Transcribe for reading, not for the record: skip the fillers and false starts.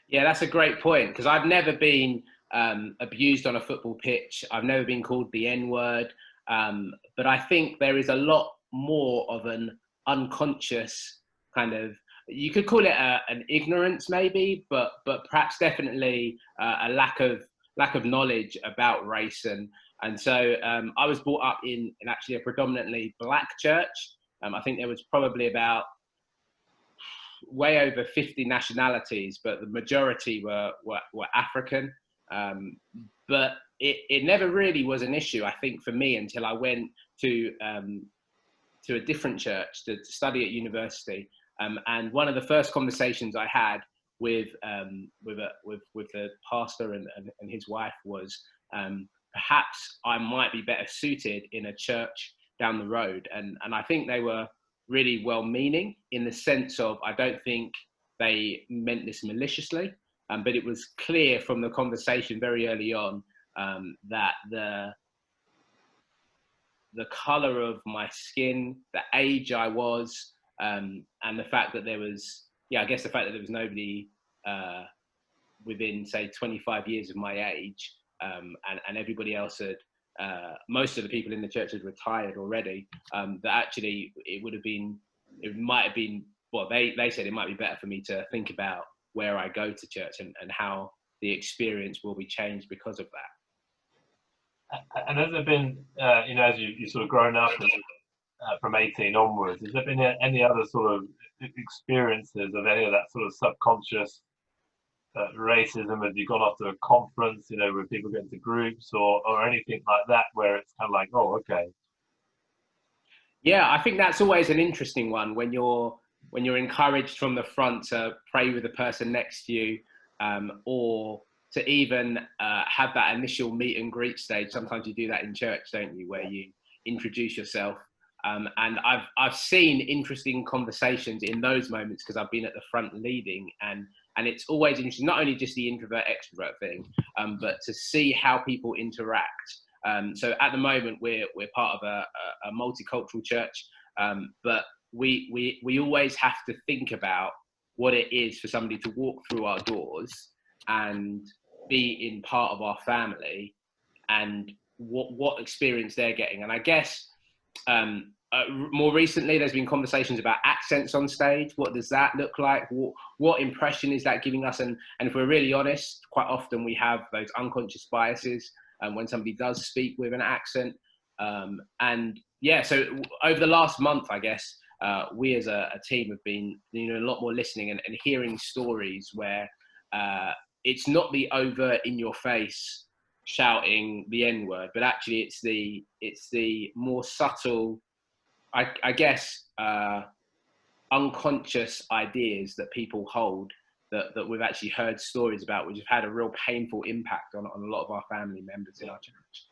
Yeah, that's a great point because I've never been abused on a football pitch. I've never been called the N word. But I think there is a lot more of an unconscious kind of, you could call it an ignorance maybe, but perhaps definitely a lack of knowledge about race. And so I was brought up in actually a predominantly black church. I think there was probably about way over 50 nationalities, but the majority were African. Um, but it never really was an issue, I think, for me until I went to a different church to study at university. And one of the first conversations I had with the pastor and his wife was perhaps I might be better suited in a church down the road. And I think they were really well meaning in the sense of I don't think they meant this maliciously, but it was clear from the conversation very early on that the color of my skin, the age I was, and the fact that there was, yeah, I guess the fact that there was nobody within, say, 25 years of my age, and everybody else had, most of the people in the church had retired already, that actually it might have been, well, they said it might be better for me to think about where I go to church and how the experience will be changed because of that. And has there been, as you sort of grown up and, from 18 onwards, has there been any other sort of experiences of any of that sort of subconscious racism? Have you gone off to a conference, where people get into groups or anything like that, where it's kind of like, oh, okay. Yeah, I think that's always an interesting one when you're encouraged from the front to pray with the person next to you, or to even have that initial meet and greet stage. Sometimes you do that in church, don't you, where you introduce yourself. And I've seen interesting conversations in those moments because I've been at the front leading, and it's always interesting, not only just the introvert extrovert thing, but to see how people interact. So at the moment we're part of a multicultural church, but we always have to think about what it is for somebody to walk through our doors and be in part of our family, and what experience they're getting. And I guess more recently there's been conversations about accents on stage. What does that look like? What impression is that giving us? And if we're really honest, quite often we have those unconscious biases when somebody does speak with an accent. And yeah, so over the last month, I guess, we as a team have been a lot more listening and hearing stories where it's not the overt in your face shouting the N word, but actually it's the more subtle, I guess, unconscious ideas that people hold that we've actually heard stories about, which have had a real painful impact on a lot of our family members in our church.